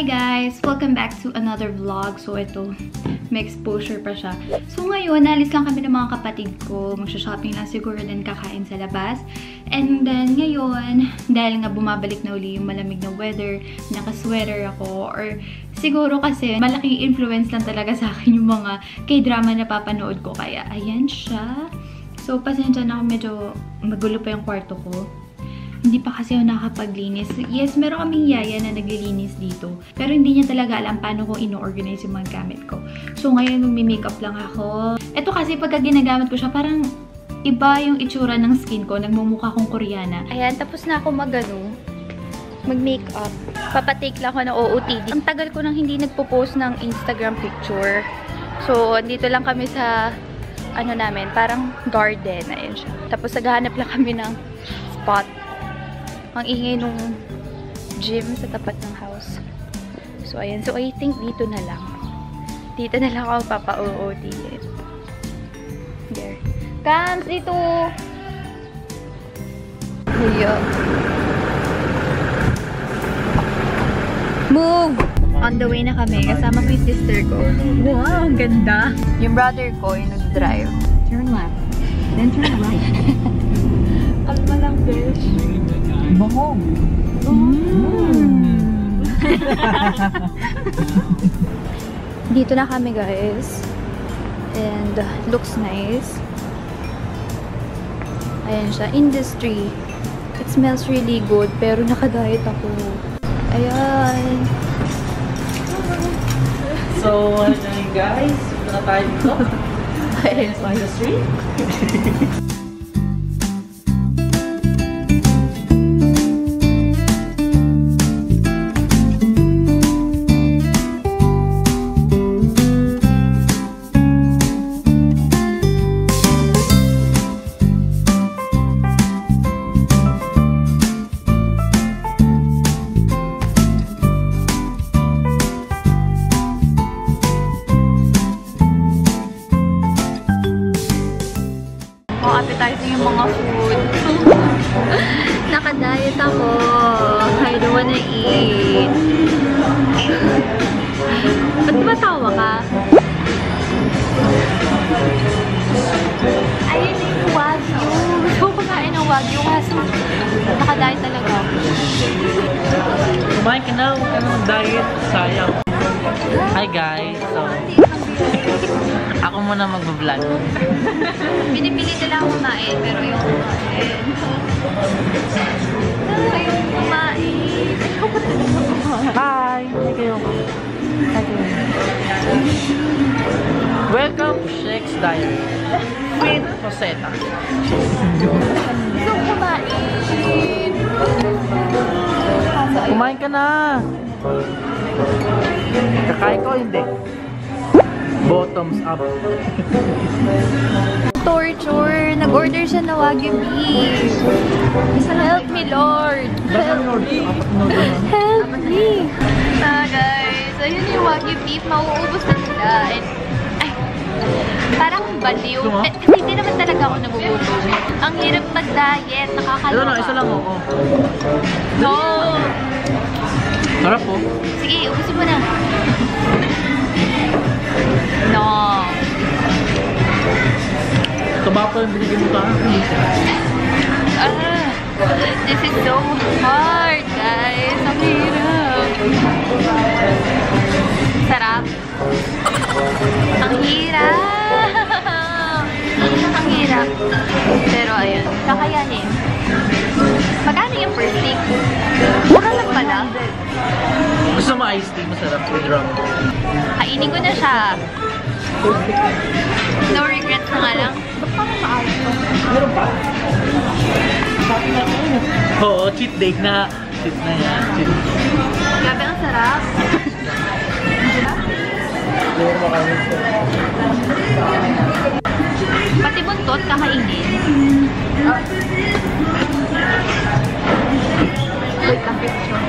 guys! Welcome back to another vlog. So ito, may exposure pa siya. So ngayon, nalis lang kami ng mga kapatid ko. Magsha-shopping lang siguro din kakain sa labas. And then ngayon, dahil nga bumabalik na uli yung malamig na weather, naka-sweater ako. Or siguro kasi malaking influence lang talaga sa akin yung mga K-drama na papanood ko. Kaya ayan siya. So pasensya na ako, medyo magulo pa yung kwarto ko. Hindi pa kasi ako nakapaglinis. Yes, meron kaming yaya na naglilinis dito. Pero hindi niya talaga alam paano ko ino-organize yung mga gamit ko. So, ngayon magmi-makeup lang ako. Ito kasi pagka ginagamit ko siya, parang iba yung itsura ng skin ko. Nagmumukha akong Koreana. Ayan, tapos na ako mag-makeup. Papatake lang ako ng OOTD. Ang tagal ko nang hindi nagpo-post ng Instagram picture. So, dito lang kami sa, namin, parang garden. Ayan siya. Tapos, naghahanap lang kami ng spot. Ang ingay nung gym sa tapat ng house. So, ayan. So, I think dito na lang. Dito na lang ako papa-OOTD. There. Kams, dito! Ayan. Move! On the way na kami. Kasama ko yung sister ko. Wow! Ang ganda! Yung brother ko, yung nag-drive. Turn left. Then turn right. Kalma lang, bitch. Bango. Dito na kami, guys. And looks nice. Ayan siya. Industry. It smells really good. Pero nakadiet ako. Ayan. So, guys, ito na tayo dito. Ayan. Industry. Appetizing yung mga food. Naka-diet ako. I don't wanna eat. Ba't matawa ka? Ayun yung wagyu. Gusto ko pagkain ng wagyu. Kaso naka-diet talaga ako. Kumain ka na, huwag ka na mag-diet. Sayang. Hi guys. So, ako muna mag-vlog. Pinipilit nila ako kumain, pero yung kumain. Ayaw kumain. Hi! Hi kayo. Hi kayo. Welcome to Shakes Diary with Rosetta. Gusto kumain. Kumain ka na! Kakain ko, hindi. Bottoms up. Torture. Nag-order siya na Wagyu beef. Help me, Lord. Help me. Guys. Ayun yung Wagyu beef. Mauubos na sila. Ay, parang baliw. Hindi naman talaga ako nagugutom. Ang hirap mag-diet. Nakakaloka. Isa lang ako. No. Sarap po. Sige, ubusin mo na. No. Tobacco yung binigyan mo sa akin. This is so hard, guys. Ang hirap. Sarap. Ang hirap. Ang hirap. Pero ayun, kakayanin. Magkano yung per stick? Mura lang pala. Gusto mo iced tea? Masarap with rum. Kainin ko na siya. No regrets na nga lang. Ba't parang maayos ko? Meron pa? Oo, cheat day na. Cheat na yan. Cheat. Grabe, ang sarap. Pati buntot, kakainin. Wait lang, picture.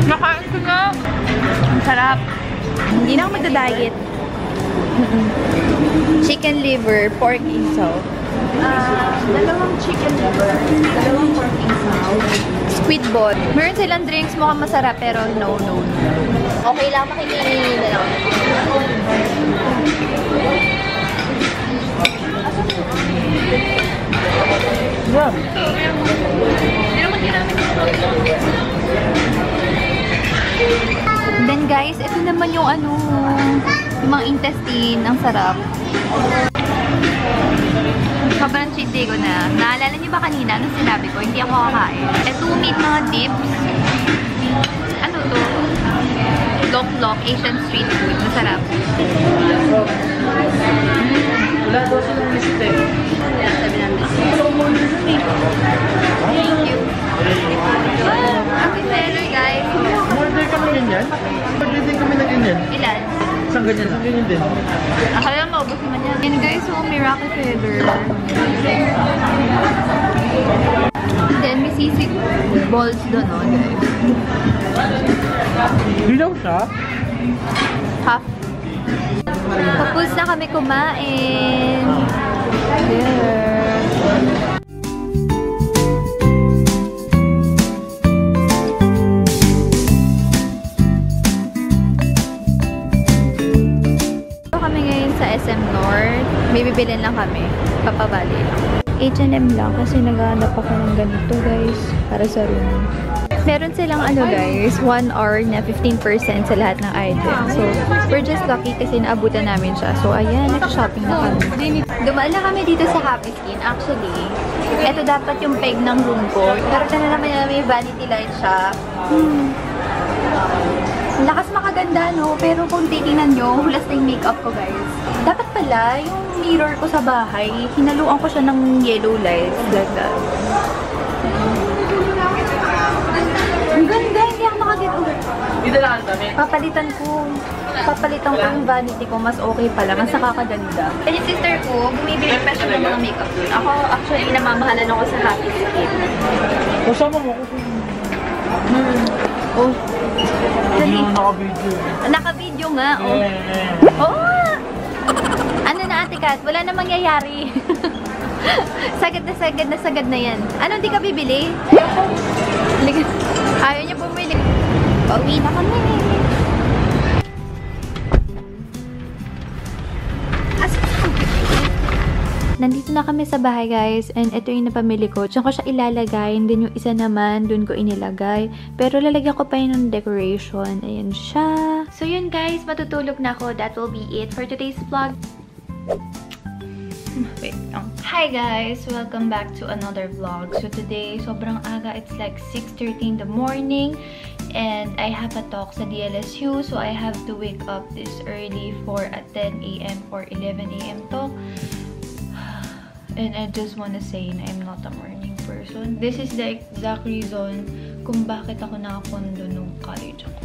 Nakain ko na. Ang sarap. Hindi na ako magda-diet. Chicken liver, pork isaw. Dalawang chicken liver, dalawang pork isaw. Squid ball. Meron silang drinks, mukhang masarap, pero no. Okay lang, makikinin na lang. Grabe. Then guys, ito naman yung yung mga intestine. Ang sarap. Sobrang cheat day ko na. Naalala niyo ba kanina anong sinabi ko? Hindi ako kakain. Ito meat mga dips. Ano to? Lok-lok, Asian street food. Masarap. Wala daw silang list eh. Sabi namin. Thank you. Happy seller, guys. Order kami ganyan? Order din kami ng ganyan. Ilan? Isang ganyan lang. Ganyan din. Akala mo, ubos naman yan. Yan guys, so miracle feather. Then, may sisig balls doon, no, guys. Dilaw siya? Half. Tapos na kami kumain. There. Kami ngayon sa SM North. May bibilin lang kami. Papabali lang. H&M lang kasi naghahanap ako ng ganito guys para sa room. Meron silang guys, 1 hour na 15% sa lahat ng items. So, we're just lucky kasi naabutan namin siya. So, ayan, nag-shopping na kami. Dumaan na kami dito sa Happy Skin. Actually, ito dapat yung peg ng room ko. Pero ito na naman may vanity light shop. Lakas makaganda, no? Pero kung titingnan nyo, hulas na yung makeup ko, guys. Dapat pala, yung mirror ko sa bahay, hinaluan ko siya ng yellow lights. Like that. Ang ganda, hindi ako makaget over. Dito lang ang dami. Papalitan ko yung vanity ko, mas okay pala, mas nakakaganda. And yung sister ko, bumibili pa siya ng mga makeup dun. Ako, actually, namamahalan ako sa Happy Skin. Kasama mo ko. Oh. Hindi naman naka-video. Naka-video nga, oh. Oh! Ano na, Ate Kat? Wala na mangyayari. Sagad na yan. Ano, di ka bibili? Ayaw niya bumili. Pauwi na kami. Nandito na kami sa bahay guys and ito yung napamili ko. Diyan ko siya ilalagay and then yung isa naman dun ko inilagay. Pero lalagyan ko pa yun ng decoration. Ayan siya. So yun guys, matutulog na ako. That will be it for today's vlog. Wait lang. Hi guys! Welcome back to another vlog. So today, sobrang aga. It's like 6:30 in the morning. And I have a talk sa DLSU. So I have to wake up this early for a 10 a.m. or 11 a.m. talk. And I just wanna say na I'm not a morning person. This is the exact reason kung bakit ako nakapondo nung college ako.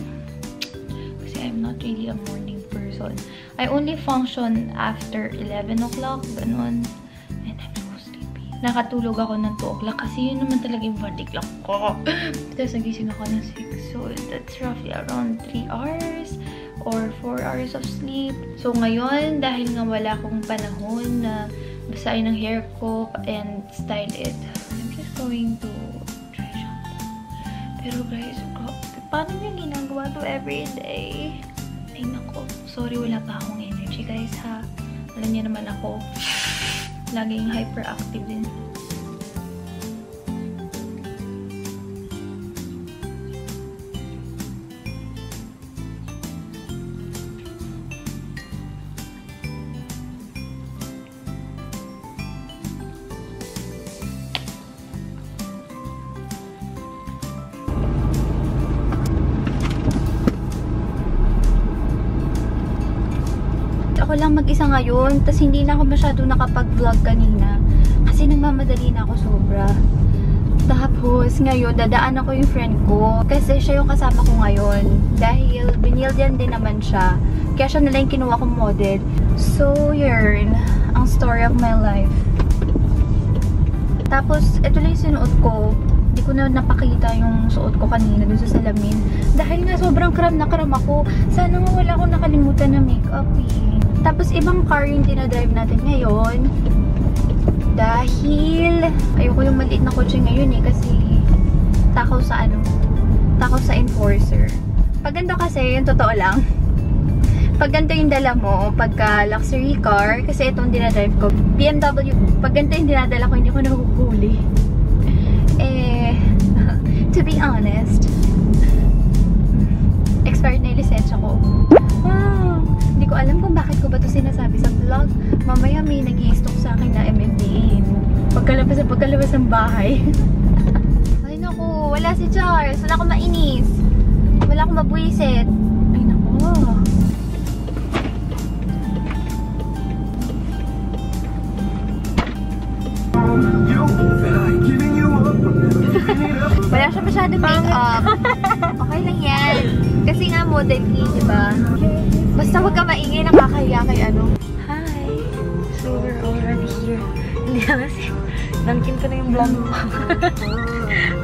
Kasi I'm not really a morning person. I only function after 11 o'clock, ganun. And I'm so sleepy. Nakatulog ako ng 2 o'clock kasi yun naman talaga yung verdict lang ko. Tapos nagising ako ng 6. So that's roughly around 3 hours or 4 hours of sleep. So ngayon, dahil nga wala akong panahon na basahin ang hair ko and style it, I'm just going to try shampoo. Pero guys, paano nyo ginagawa to everyday? Ay nako, sorry wala pa akong energy guys ha. Alam niyo naman ako, laging hyperactive din. Ako lang mag-isa ngayon, tas hindi na ako masyado nakapag-vlog kanina kasi nagmamadali na ako sobra. Tapos ngayon dadaan ako yung friend ko kasi siya yung kasama ko ngayon dahil binildian din naman siya, kaya siya nalang kinuha kong model. So yun ang story of my life. Tapos ito lang yung sinuot ko. Hindi ko na napakita yung suot ko kanina dun sa salamin dahil nga sobrang kram na kram ako. Sana nga wala akong nakalimutan na makeup eh. Tapos ibang car yung dinadrive natin ngayon. Dahil ayoko yung maliit na kotse ngayon eh, kasi takaw sa takaw sa enforcer. Pag ganito kasi, yung totoo lang, pag ganito yung dala mo, pagka luxury car, kasi itong dinadrive ko, BMW, pag ganito yung dinadala ko, hindi ko nahuhuli. To be honest, expired na yung lisensya ko. Hindi ko alam kung bakit ko ba ito sinasabi sa vlog. Mamaya may nag-i-stock sa akin na MMDA. Pagkalabas ng bahay. Ay naku, wala si Charles. Wala akong mainis. Wala akong mabwisit. Ay naku. Wala siya masyadong make-up. Okay lang yan. Kasi nga model key, diba? Basta huwag ka maingay, nakakahiya kay ano. Hi! So, we're already here. Hindi na kasi, nangkin ko na yung vlog mo.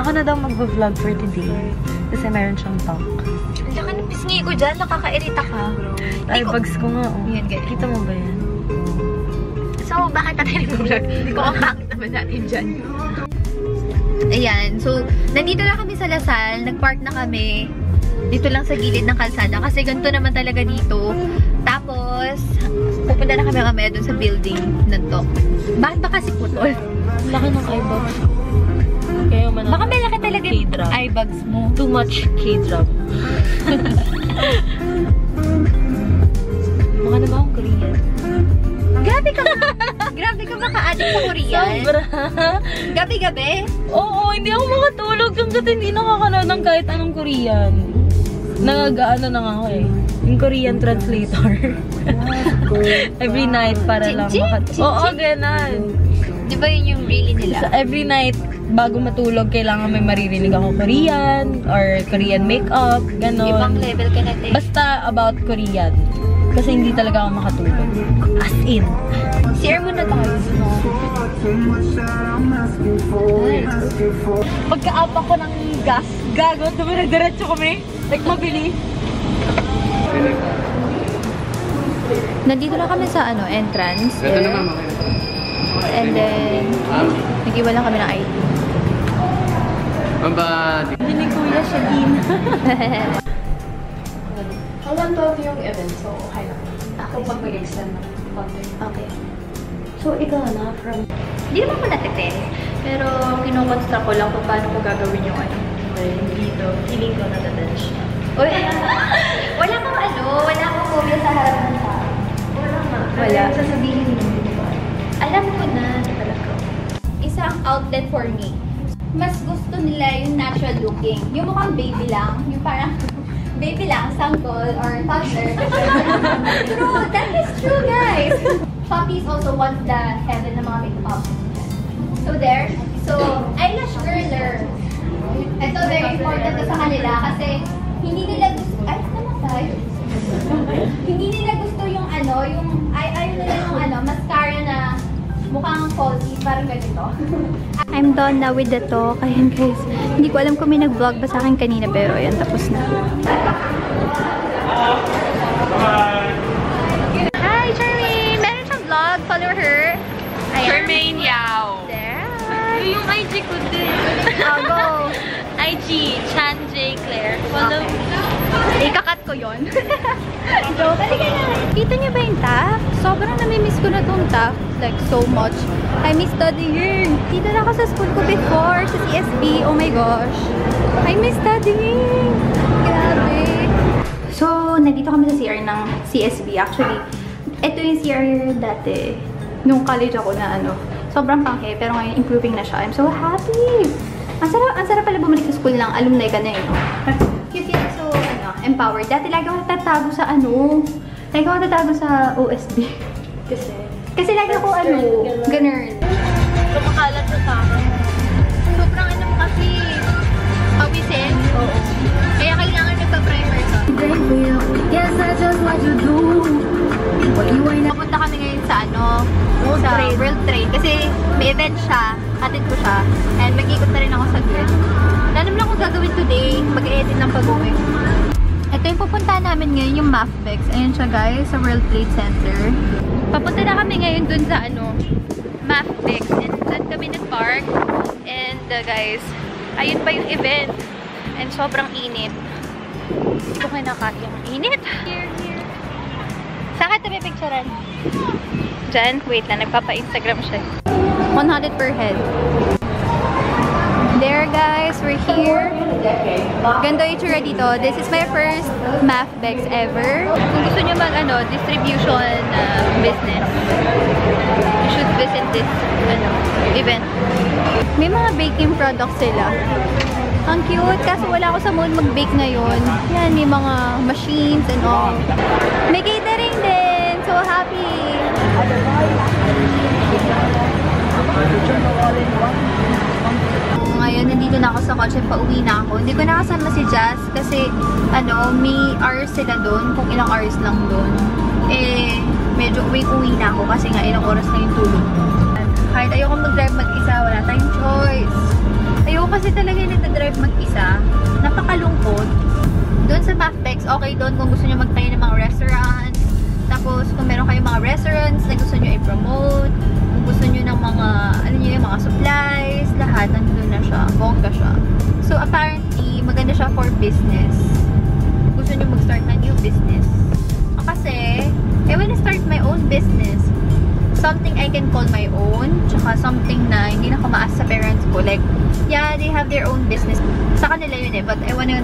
Ako na daw mag-vlog for today. Kasi meron siyang talk. Hindi ka napisngi ko dyan, nakakairita ka. Ay, bags ko nga. Oh. Yan, ganyan. Kita mo ba yan? So, bakit natin nag-vlog? Hindi ko ang bakit naman natin dyan. Ayan, so, nandito na kami sa Lasal. Nag-park na kami. Dito lang sa gilid ng kalsada. Kasi ganito naman talaga dito. Tapos, pupunta na kami mamaya dun sa building na to. Bakit ba kasi putol? Laki ng eyebags ko. Kaya man Baka may laki talaga yung K-drop. eyebags mo. Too much K-drop. Mukha na ba akong Korean? Grabe ka ba? Grabe ka ba ka-addict sa Korean? Sobra. Gabi-gabi? Oo, hindi ako makatulog hanggat hindi nakakanood ng kahit anong Korean. Nag-ano na nga ako eh. Yung Korean translator. Every night para lang makatulog. Oo, ganun. Di ba yun yung really So, nila? every night, bago matulog, kailangan may maririnig ako Korean or Korean makeup, gano'n. Ibang level ka na, te. Basta about Korean. Kasi hindi talaga ako makatulog. As in. Share mo na tayo. Pagka-up ako ng gas, gago, dumire-diretso kami. Like, mabili. Nandito na kami sa entrance. And then, nag-iwan lang kami ng ID. Hindi ni Kuya siya din. Hanggang 12 yung event, so okay lang. So, pag mag-extend ng konti. Okay. So, ikaw na, from... Hindi naman ko natitest. Pero, kinukonstruct ko lang kung paano ko gagawin yung dito. Feeling ko natatouch siya. Uy, wala kang wala kang phobia sa harap ng tao. Wala nga. Wala. Sasabihin mo, di ba? Alam ko na talaga. Isang outlet for me. Mas gusto nila yung natural looking. Yung mukhang baby lang. Yung parang baby lang, sanggol, or toddler. True, that is true, guys. Shopee is also one of the heaven ng mga makeup. So there. So, eyelash curler. Ito, very important to sa kanila kasi hindi nila gusto, namatay. Hindi nila gusto yung yung, ayaw nila yung mascara na mukhang falsy, parang ganito. I'm done na with the talk. Ayan guys, hindi ko alam kung may nag-vlog ba sa akin kanina, pero ayan, tapos na. Hi, Charmaine! Meron siyang vlog, follow her. Ayan. Charmaine Yao. There. Yung IG ko din. I'll go. IG, Chan J. Claire. Follow. Ikakat ko yun. Joke. Halika na. Kita niyo ba yung TAF? Sobrang namimiss ko na tong TAF. Like, so much. I miss studying. Dito na ako sa school ko before, sa CSB. Oh my gosh. I miss studying. Grabe. So, nandito kami sa CR ng CSB. Actually, ito yung CR dati. Nung college ako na sobrang panghe. Pero ngayon, improving na siya. I'm so happy. Ang sarap pala bumalik sa school ng alumni ka na eh. You feel so, empowered. Dati lagi ako natatago sa lagi ako natatago sa OSB. Kasi lagi ako ganun. Kumakalat na sa akin. Sobrang mo kasi, pawisin. Oo. Kaya kailangan nagpa-primer ka. Yes, that's just what you do. Papunta kami ngayon sa World Trade. Kasi may event siya. Hatid ko siya. And mag-ikot na rin ako sa grid. Alam lang kung gagawin today. Mag-edit ng pag-uwi. Ito Ito yung pupuntahan namin ngayon, yung Mafbex. Ayan siya guys, sa World Trade Center. Papunta na kami ngayon dun sa Mafbex. And dun kami nag-park. And guys, ayun pa yung event. And sobrang init. Ito kayo nakakiyang init. Here. Saan ka tabi picturean? Diyan? Wait lang, nagpapa-Instagram siya. 100 per head. There guys, we're here. Ganda yung itsura dito. This is my first Mafbex ever. Kung gusto nyo distribution business, you should visit this event. May mga baking products sila. Ang cute, kasi wala ako sa mood mag-bake ngayon. Yan, may mga machines and all. May catering din! So happy! Ngayon, nandito na ako sa kotse, pauwi na ako. Hindi ko nakasama si Jazz kasi, may hours sila doon, kung ilang hours lang doon. Medyo uwi na ako kasi nga ilang oras na yung tulog. Kahit ayoko mag-drive mag-isa, wala tayong choice. Ayoko kasi talaga nagda-drive mag-isa. Napakalungkot. Doon sa Mafbex, okay doon kung gusto nyo magtayo ng mga restaurants. Tapos, kung meron kayong mga restaurants na gusto nyo i-promote, kung gusto nyo ng mga, yung mga supplies, lahat, nandun na siya. Bongga siya. So, apparently, maganda siya for business. Gusto nyo mag-start na new business. Kasi, I wanna start my own business. Something I can call my own, tsaka something na hindi na kumaas sa parents ko. Like, yeah, they have their own business. Sa kanila yun but I wanna,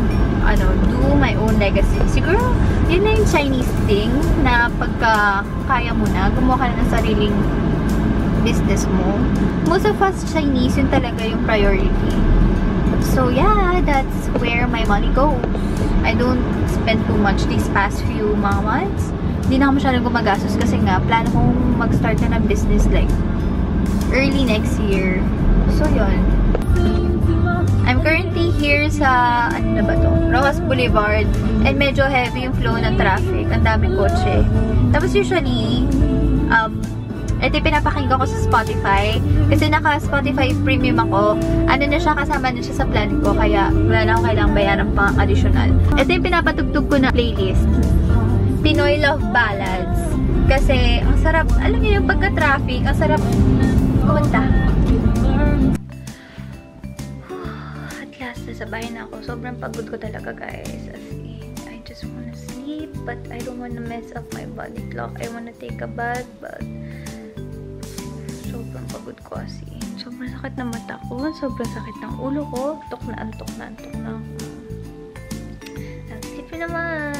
do my own legacy. Siguro, yun na yung Chinese thing, na pagka kaya mo na, gumawa ka na ng sariling business mo. Most of us Chinese, yun talaga yung priority. So, yeah, that's where my money goes. I don't spend too much these past few months. Hindi na ako masyadong gumagastos kasi nga, plano kong mag-start na ng business like early next year. So, yun. I'm currently here sa, Rojas Boulevard. And medyo heavy yung flow ng traffic. Ang daming kotse. Tapos usually, ito yung pinapakinggan ko sa Spotify. Kasi naka-Spotify premium ako. Kasama na siya sa plan ko. Kaya wala na ako kailangang bayaran pang additional. Ito yung pinapatugtog ko na playlist. Pinoy Love Ballads. Kasi, ang sarap, alam niyo yung pagka-traffic, ang sarap kumanta. At last, nasa bahay na ako. Sobrang pagod ko talaga, guys. As in, I just wanna sleep, but I don't wanna mess up my body clock. I wanna take a bath, but sobrang pagod ko as in. Sobrang sakit ng mata ko, sobrang sakit ng ulo ko. Antok na ako. Ang sleep naman.